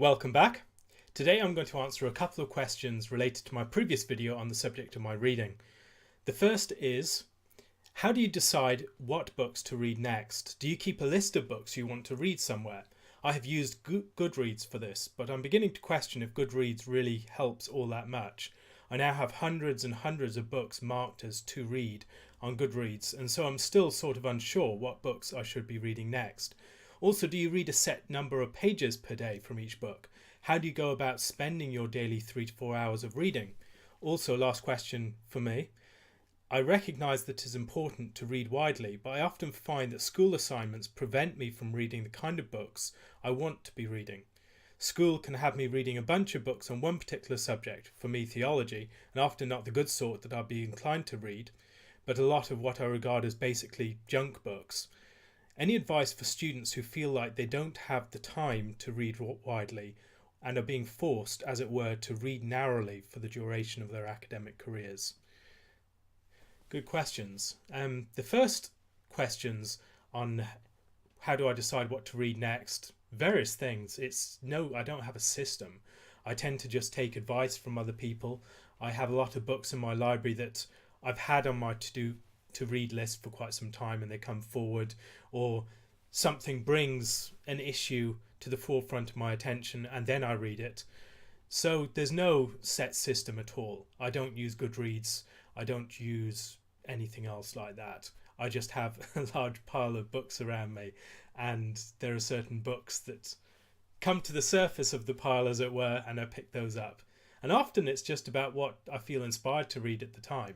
Welcome back. Today I'm going to answer a couple of questions related to my previous video on the subject of my reading. The first is, how do you decide what books to read next? Do you keep a list of books you want to read somewhere? I have used Goodreads for this, but I'm beginning to question if Goodreads really helps all that much. I now have hundreds and hundreds of books marked as to read on Goodreads, and so I'm still sort of unsure what books I should be reading next. Also, do you read a set number of pages per day from each book? How do you go about spending your daily 3 to 4 hours of reading? Also, last question for me. I recognise that it is important to read widely, but I often find that school assignments prevent me from reading the kind of books I want to be reading. School can have me reading a bunch of books on one particular subject, for me theology, and often not the good sort that I'd be inclined to read, but a lot of what I regard as basically junk books. Any advice for students who feel like they don't have the time to read widely and are being forced, as it were, to read narrowly for the duration of their academic careers? Good questions. The first questions on how do I decide what to read next? Various things. I don't have a system. I tend to just take advice from other people. I have a lot of books in my library that I've had on my to read list for quite some time, and they come forward, or something brings an issue to the forefront of my attention and then I read it. So there's no set system at all. I don't use Goodreads. I don't use anything else like that. I just have a large pile of books around me, and there are certain books that come to the surface of the pile, as it were, and I pick those up. And often it's just about what I feel inspired to read at the time.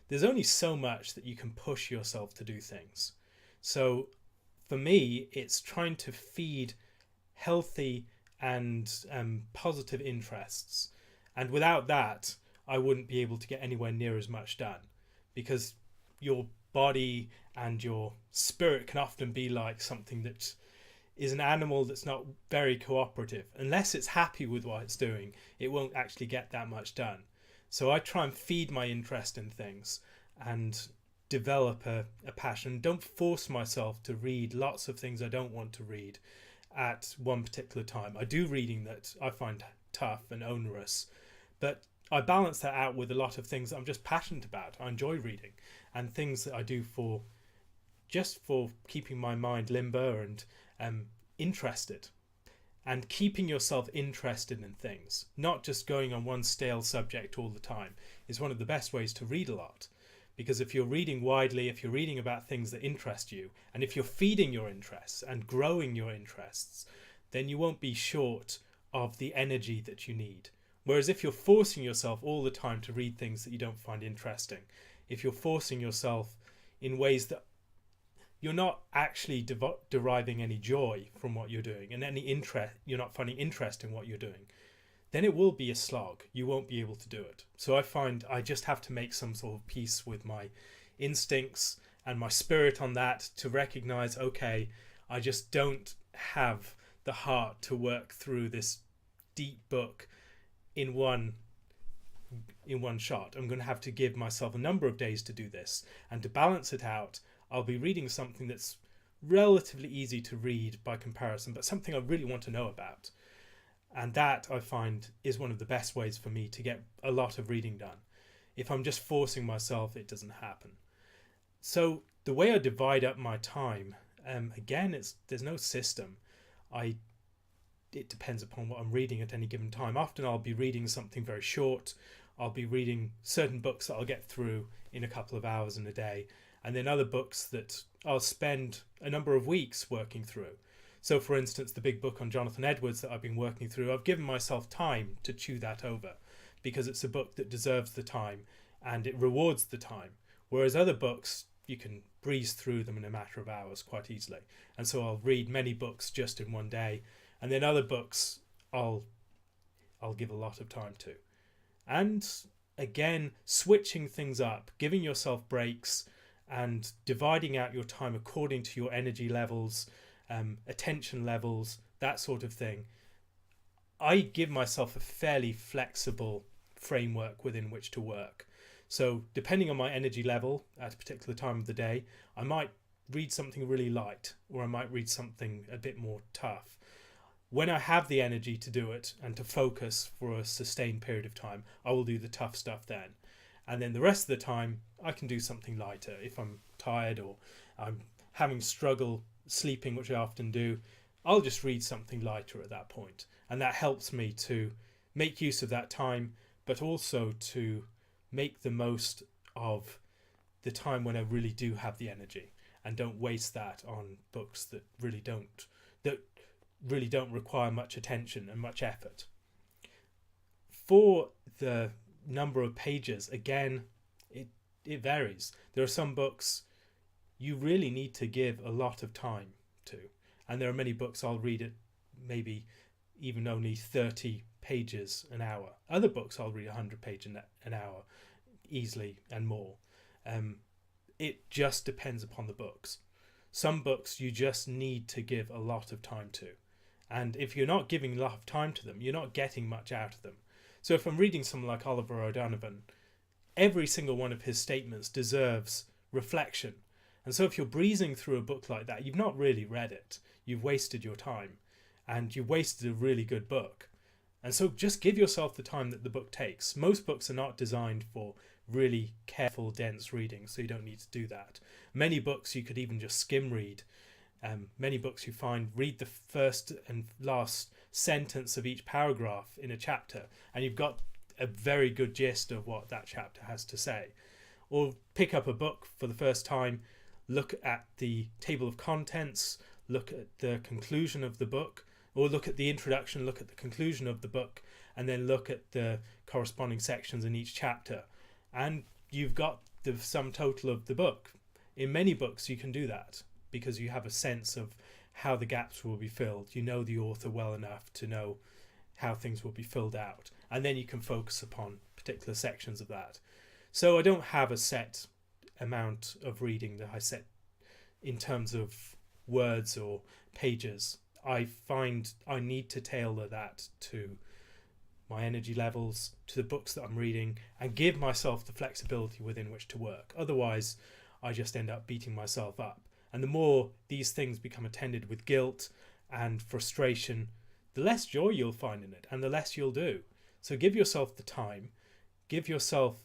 There's only so much that you can push yourself to do things. So for me, it's trying to feed healthy and positive interests. And without that, I wouldn't be able to get anywhere near as much done, because your body and your spirit can often be like something that is an animal that's not very cooperative. Unless it's happy with what it's doing, it won't actually get that much done. So I try and feed my interest in things and develop a passion. Don't force myself to read lots of things I don't want to read at one particular time. I do reading that I find tough and onerous, but I balance that out with a lot of things that I'm just passionate about. I enjoy reading, and things that I do for keeping my mind limber and interested. And keeping yourself interested in things, not just going on one stale subject all the time, is one of the best ways to read a lot. Because if you're reading widely, if you're reading about things that interest you, and if you're feeding your interests and growing your interests, then you won't be short of the energy that you need. Whereas if you're forcing yourself all the time to read things that you don't find interesting, if you're forcing yourself in ways that you're not actually deriving any joy from what you're doing, and any interest, you're not finding interest in what you're doing, then it will be a slog. You won't be able to do it. So I find I just have to make some sort of peace with my instincts and my spirit on that, to recognize, okay, I just don't have the heart to work through this deep book in one shot. I'm going to have to give myself a number of days to do this, and to balance it out, I'll be reading something that's relatively easy to read by comparison, but something I really want to know about. And that, I find, is one of the best ways for me to get a lot of reading done. If I'm just forcing myself, it doesn't happen. So the way I divide up my time, again, there's no system. It depends upon what I'm reading at any given time. Often I'll be reading something very short. I'll be reading certain books that I'll get through in a couple of hours in a day, and then other books that I'll spend a number of weeks working through. So for instance, the big book on Jonathan Edwards that I've been working through, I've given myself time to chew that over, because it's a book that deserves the time and it rewards the time. Whereas other books, you can breeze through them in a matter of hours quite easily. And so I'll read many books just in one day, and then other books I'll give a lot of time to. And again, switching things up, giving yourself breaks, and dividing out your time according to your energy levels, attention levels, that sort of thing. I give myself a fairly flexible framework within which to work. So depending on my energy level at a particular time of the day, I might read something really light, or I might read something a bit more tough. When I have the energy to do it and to focus for a sustained period of time, I will do the tough stuff then. And then the rest of the time, I can do something lighter. If I'm tired or I'm having struggle sleeping, which I often do, I'll just read something lighter at that point. And that helps me to make use of that time, but also to make the most of the time when I really do have the energy, and don't waste that on books that really don't require much attention and much effort. For the number of pages, again, it varies. There are some books you really need to give a lot of time to, and there are many books I'll read at maybe even only 30 pages an hour. Other books I'll read 100 pages an hour easily and more. It just depends upon the books. Some books you just need to give a lot of time to, and if you're not giving a lot of time to them, you're not getting much out of them. So if I'm reading someone like Oliver O'Donovan, every single one of his statements deserves reflection. And so if you're breezing through a book like that, you've not really read it. You've wasted your time, and you've wasted a really good book. And so just give yourself the time that the book takes. Most books are not designed for really careful, dense reading, so you don't need to do that. Many books you could even just skim read. Many books you find read the first and last sentence of each paragraph in a chapter, and you've got a very good gist of what that chapter has to say. Or pick up a book for the first time, look at the table of contents, look at the conclusion of the book, or look at the introduction, look at the conclusion of the book, and then look at the corresponding sections in each chapter. And you've got the sum total of the book. In many books you can do that because you have a sense of how the gaps will be filled. You know the author well enough to know how things will be filled out. And then you can focus upon particular sections of that. So I don't have a set amount of reading that I set in terms of words or pages. I find I need to tailor that to my energy levels, to the books that I'm reading, and give myself the flexibility within which to work. Otherwise, I just end up beating myself up. And the more these things become attended with guilt and frustration, the less joy you'll find in it, and the less you'll do. So give yourself the time, give yourself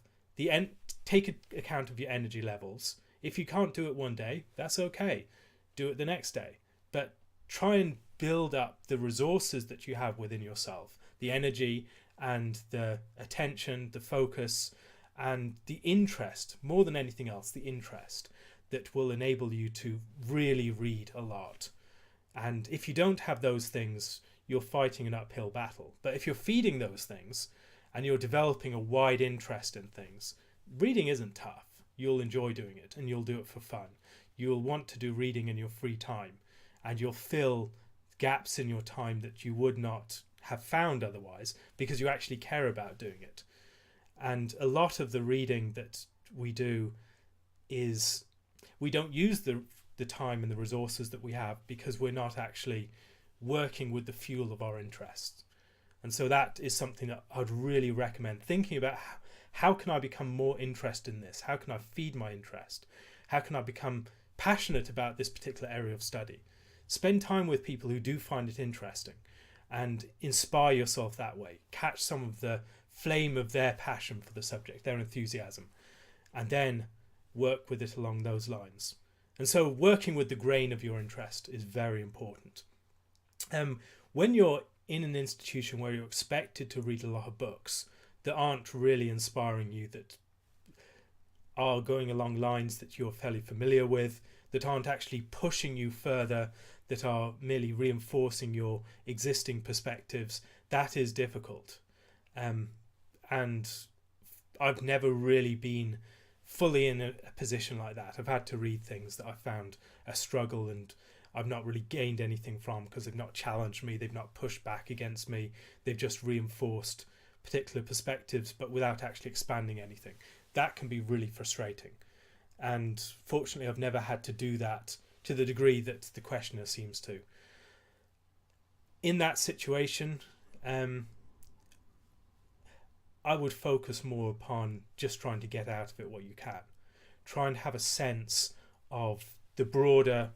take account of your energy levels. If you can't do it one day, that's okay. Do it the next day. But try and build up the resources that you have within yourself, the energy and the attention, the focus, and the interest, more than anything else, the interest that will enable you to really read a lot. And if you don't have those things, you're fighting an uphill battle. But if you're feeding those things and you're developing a wide interest in things, reading isn't tough. You'll enjoy doing it, and you'll do it for fun. You'll want to do reading in your free time, and you'll fill gaps in your time that you would not have found otherwise because you actually care about doing it. And a lot of the reading that we do is we don't use the time and the resources that we have because we're not actually working with the fuel of our interests. And so that is something that I'd really recommend thinking about. How can I become more interested in this? How can I feed my interest? How can I become passionate about this particular area of study? Spend time with people who do find it interesting and inspire yourself that way. Catch some of the flame of their passion for the subject, their enthusiasm, and then work with it along those lines. And so working with the grain of your interest is very important. When you're in an institution where you're expected to read a lot of books that aren't really inspiring you, that are going along lines that you're fairly familiar with, that aren't actually pushing you further, that are merely reinforcing your existing perspectives, that is difficult. And I've never really been fully in a position like that. I've had to read things that I found a struggle and I've not really gained anything from because they've not challenged me, they've not pushed back against me, they've just reinforced particular perspectives but without actually expanding anything. That can be really frustrating. And fortunately I've never had to do that to the degree that the questioner seems to. In that situation, I would focus more upon just trying to get out of it what you can. Try and have a sense of the broader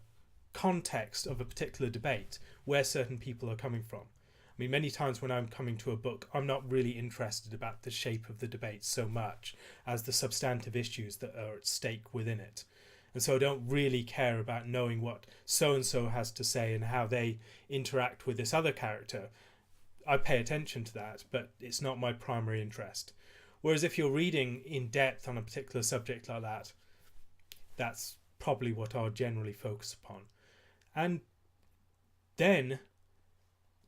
context of a particular debate, where certain people are coming from. I mean, many times when I'm coming to a book, I'm not really interested about the shape of the debate so much as the substantive issues that are at stake within it. And so I don't really care about knowing what so-and-so has to say and how they interact with this other character. I pay attention to that, but it's not my primary interest. Whereas if you're reading in depth on a particular subject like that, that's probably what I'll generally focus upon. And then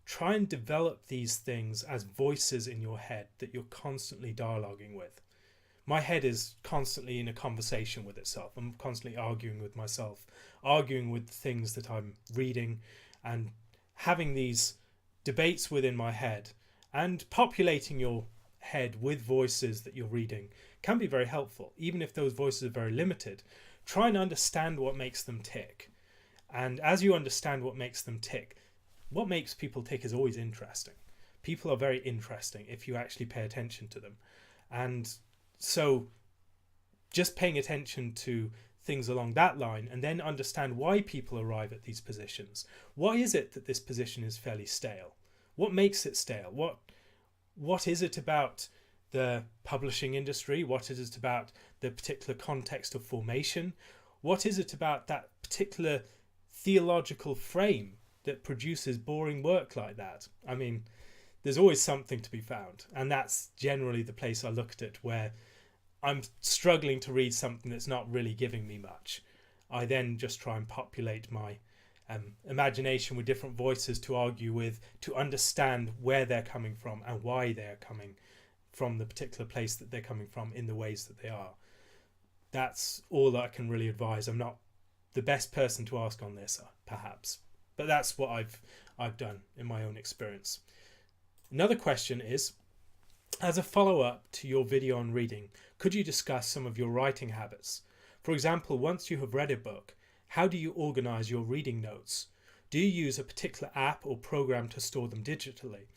try and develop these things as voices in your head that you're constantly dialoguing with. My head is constantly in a conversation with itself. I'm constantly arguing with myself, arguing with the things that I'm reading, and having these debates within my head and populating your head with voices that you're reading can be very helpful. Even if those voices are very limited, try and understand what makes them tick. And as you understand what makes them tick, what makes people tick is always interesting. People are very interesting if you actually pay attention to them. And so just paying attention to things along that line, and then understand why people arrive at these positions. Why is it that this position is fairly stale? What makes it stale? What is it about the publishing industry? What is it about the particular context of formation? What is it about that particular theological frame that produces boring work like that? I mean, there's always something to be found, and that's generally the place I look at it, where I'm struggling to read something that's not really giving me much. I then just try and populate my imagination with different voices to argue with, to understand where they're coming from and why they're coming from the particular place that they're coming from in the ways that they are. That's all that I can really advise. I'm not the best person to ask on this, perhaps, but that's what I've done in my own experience. Another question is, as a follow-up to your video on reading, could you discuss some of your writing habits? For example, once you have read a book, how do you organize your reading notes? Do you use a particular app or program to store them digitally?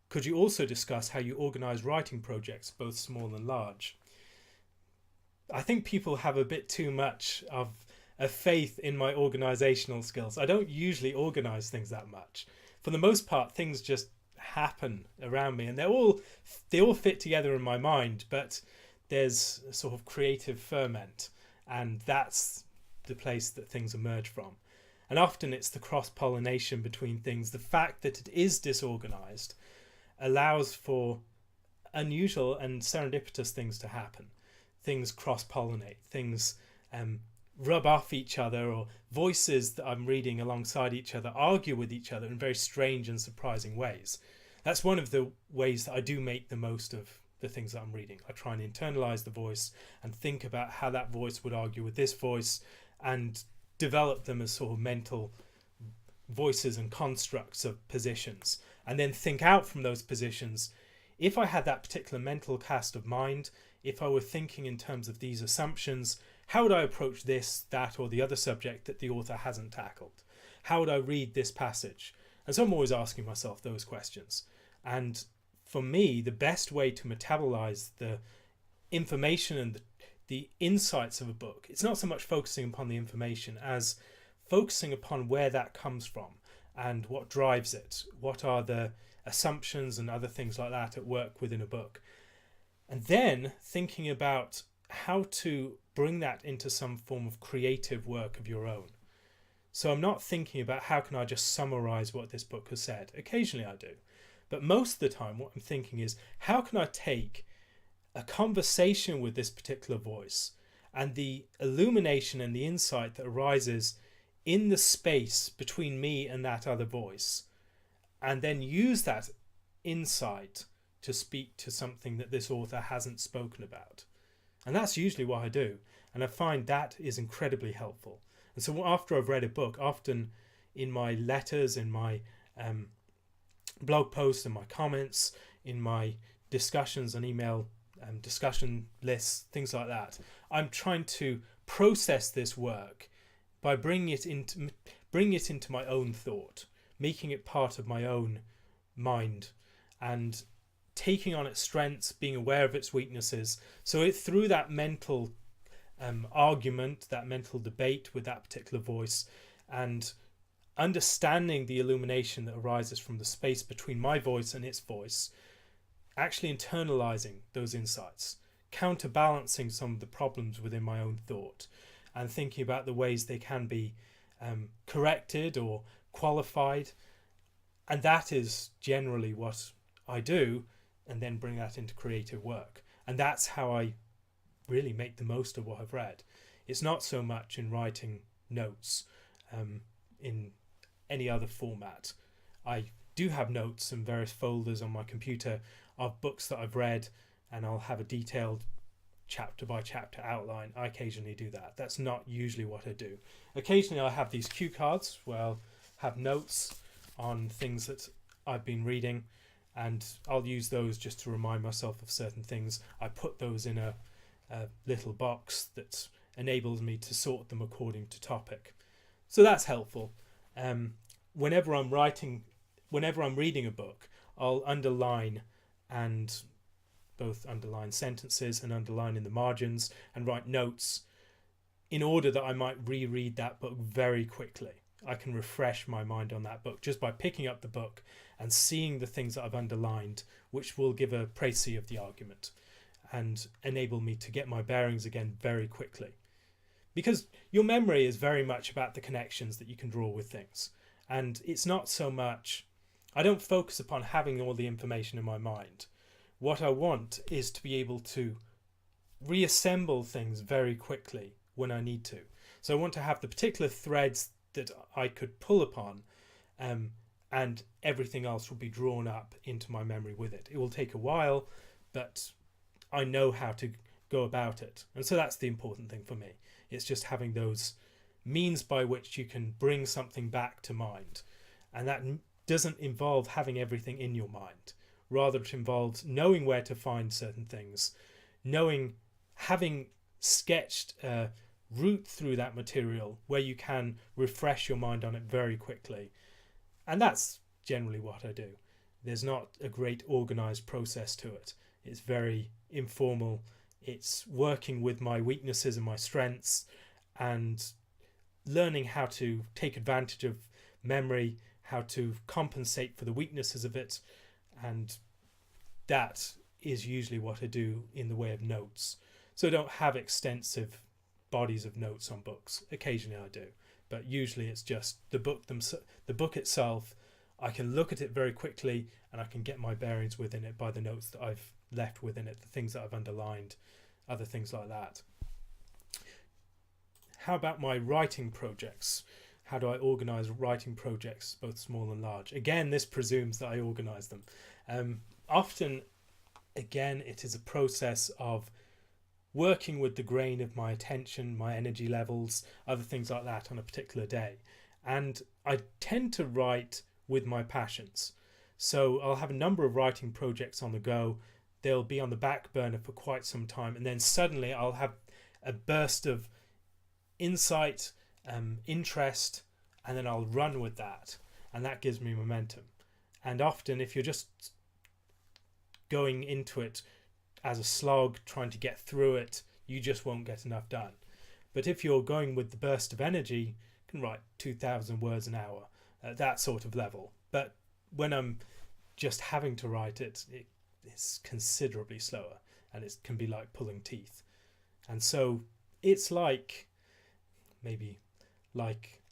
Could you also discuss how you organize writing projects, both small and large? I think people have a bit too much of a faith in my organizational skills. I don't usually organize things that much. For the most part, things just happen around me, and they all fit together in my mind, but there's a sort of creative ferment, and that's the place that things emerge from. And often it's the cross-pollination between things. The fact that it is disorganized allows for unusual and serendipitous things to happen. Things cross-pollinate, things rub off each other, or voices that I'm reading alongside each other argue with each other in very strange and surprising ways. That's one of the ways that I do make the most of the things that I'm reading. I try and internalize the voice and think about how that voice would argue with this voice, and develop them as sort of mental voices and constructs of positions, and then think out from those positions. If I had that particular mental cast of mind, if I were thinking in terms of these assumptions, how would I approach this, that, or the other subject that the author hasn't tackled? How would I read this passage? And so I'm always asking myself those questions. And for me, the best way to metabolize the information and the insights of a book, it's not so much focusing upon the information as focusing upon where that comes from and what drives it. What are the assumptions and other things like that at work within a book? And then thinking about how to bring that into some form of creative work of your own. So I'm not thinking about how can I just summarize what this book has said. Occasionally I do. But most of the time what I'm thinking is, how can I take a conversation with this particular voice and the illumination and the insight that arises in the space between me and that other voice, and then use that insight to speak to something that this author hasn't spoken about. And that's usually what I do. And I find that is incredibly helpful. And so after I've read a book, often in my letters, in my blog posts, in my comments, in my discussions and email discussion lists, things like that, I'm trying to process this work by bringing it into my own thought, making it part of my own mind, and taking on its strengths, being aware of its weaknesses. So through that mental argument, that mental debate with that particular voice, and understanding the illumination that arises from the space between my voice and its voice, actually internalizing those insights, counterbalancing some of the problems within my own thought, and thinking about the ways they can be corrected or qualified. And that is generally what I do, and then bring that into creative work. And that's how I really make the most of what I've read. It's not so much in writing notes in any other format. I do have notes in various folders on my computer of books that I've read, and I'll have a detailed chapter by chapter outline. I occasionally do that. That's not usually what I do. Occasionally I have these cue cards where I'll have notes on things that I've been reading, and I'll use those just to remind myself of certain things. I put those in a little box that enables me to sort them according to topic. So that's helpful. Whenever I'm reading a book, I'll underline, and both underline sentences and underline in the margins, and write notes in order that I might reread that book very quickly. I can refresh my mind on that book just by picking up the book and seeing the things that I've underlined, which will give a précis of the argument and enable me to get my bearings again very quickly. Because your memory is very much about the connections that you can draw with things. And it's not so much, I don't focus upon having all the information in my mind. What I want is to be able to reassemble things very quickly when I need to. So I want to have the particular threads that I could pull upon, and everything else will be drawn up into my memory with it. It will take a while, but I know how to go about it. And so that's the important thing for me. It's just having those means by which you can bring something back to mind. And that doesn't involve having everything in your mind. Rather, it involves knowing where to find certain things, having sketched a route through that material where you can refresh your mind on it very quickly. And that's generally what I do. There's not a great organized process to it. It's very informal. It's working with my weaknesses and my strengths, and learning how to take advantage of memory, how to compensate for the weaknesses of it. And that is usually what I do in the way of notes. So I don't have extensive bodies of notes on books. Occasionally I do, but usually it's just the book itself. I can look at it very quickly, and I can get my bearings within it by the notes that I've left within it, the things that I've underlined, other things like that. How about my writing projects? How do I organize writing projects, both small and large? Again, this presumes that I organize them. Often, again, it is a process of working with the grain of my attention, my energy levels, other things like that on a particular day. And I tend to write with my passions. So I'll have a number of writing projects on the go. They'll be on the back burner for quite some time. And then suddenly I'll have a burst of insight, interest, and then I'll run with that. And that gives me momentum. And often if you're just going into it as a slog, trying to get through it, you just won't get enough done. But if you're going with the burst of energy, you can write 2,000 words an hour at that sort of level. But when I'm just having to write it, it's considerably slower, and it can be like pulling teeth. And so it's maybe like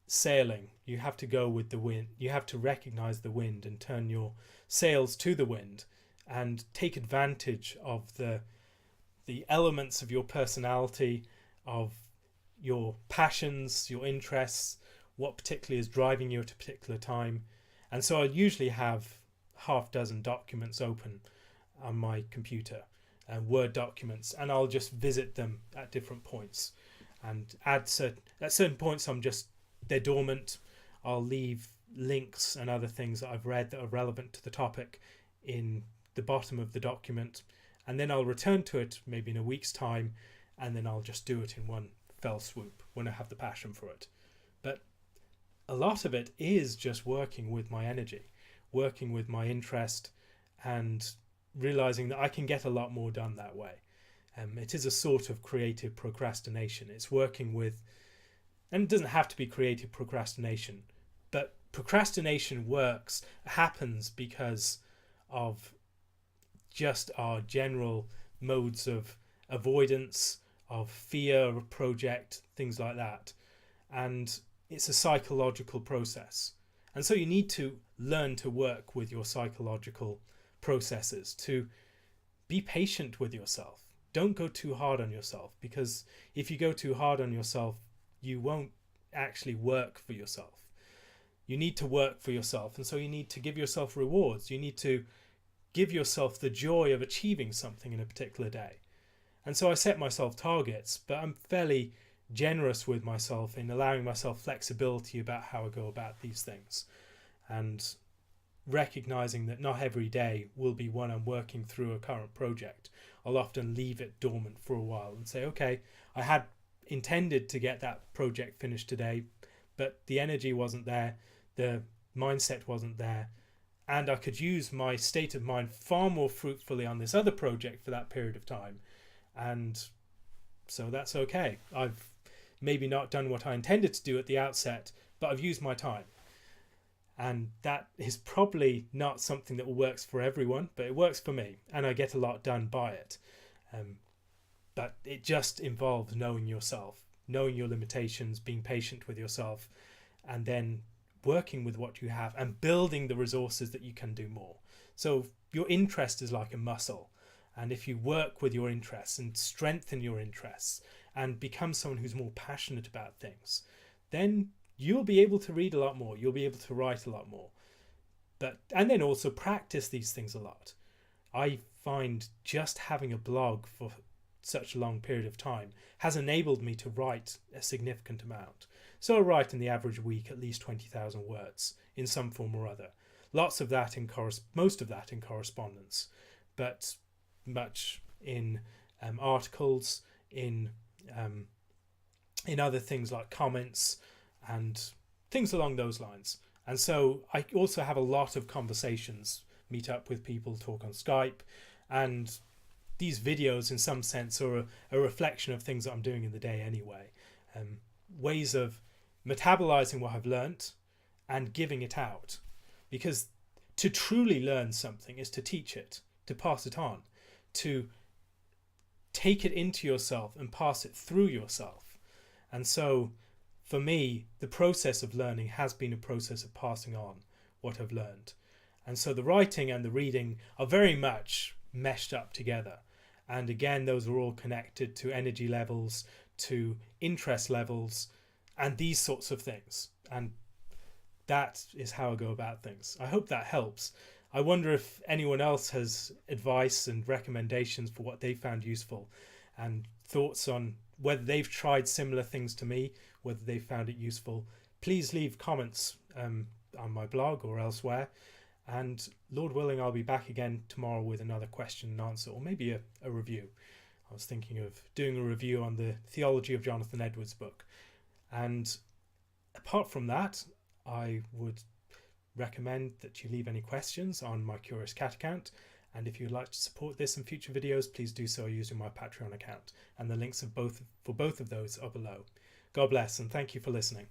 sailing. You have to go with the wind. You have to recognize the wind and turn your sails to the wind, and take advantage of the elements of your personality, of your passions, your interests, what particularly is driving you at a particular time. And so I usually have half dozen documents open on my computer, Word documents, and I'll just visit them at different points, and at certain points they're dormant. I'll leave links and other things that I've read that are relevant to the topic in the bottom of the document, and then I'll return to it maybe in a week's time, and then I'll just do it in one fell swoop when I have the passion for it. But a lot of it is just working with my energy, working with my interest, and realizing that I can get a lot more done that way. It is a sort of creative procrastination. It's working with And it doesn't have to be creative procrastination, but procrastination happens because of just our general modes of avoidance, of fear of a project, things like that. And it's a psychological process. And so you need to learn to work with your psychological processes, to be patient with yourself. Don't go too hard on yourself, because if you go too hard on yourself, you won't actually work for yourself. You need to work for yourself, and so you need to give yourself rewards. You need to give yourself the joy of achieving something in a particular day. And so I set myself targets, but I'm fairly generous with myself in allowing myself flexibility about how I go about these things, and recognizing that not every day will be one I'm working through a current project. I'll often leave it dormant for a while and say, okay, I had intended to get that project finished today, but the energy wasn't there, the mindset wasn't there, and I could use my state of mind far more fruitfully on this other project for that period of time. And so that's okay. I've maybe not done what I intended to do at the outset, but I've used my time. And that is probably not something that works for everyone, but it works for me, and I get a lot done by it. But it just involves knowing yourself, knowing your limitations, being patient with yourself, and then working with what you have and building the resources that you can do more. So your interest is like a muscle, and if you work with your interests and strengthen your interests and become someone who's more passionate about things, then you'll be able to read a lot more, you'll be able to write a lot more, and then also practice these things a lot. I find just having a blog for such a long period of time has enabled me to write a significant amount. So I write in the average week at least 20,000 words in some form or other. Most of that in correspondence, but much in articles, in other things like comments and things along those lines. And so I also have a lot of conversations, meet up with people, talk on Skype, and these videos in some sense are a reflection of things that I'm doing in the day anyway. Ways of metabolizing what I've learnt and giving it out. Because to truly learn something is to teach it, to pass it on, to take it into yourself and pass it through yourself. And so for me, the process of learning has been a process of passing on what I've learned. And so the writing and the reading are very much meshed up together. And again, those are all connected to energy levels, to interest levels, and these sorts of things. And that is how I go about things. I hope that helps. I wonder if anyone else has advice and recommendations for what they found useful, and thoughts on whether they've tried similar things to me, whether they found it useful. Please leave comments on my blog or elsewhere. And Lord willing, I'll be back again tomorrow with another question and answer, or maybe a review. I was thinking of doing a review on the Theology of Jonathan Edwards book. And apart from that, I would recommend that you leave any questions on my Curious Cat account. And if you'd like to support this and future videos, please do so using my Patreon account. And the links for both of those are below. God bless, and thank you for listening.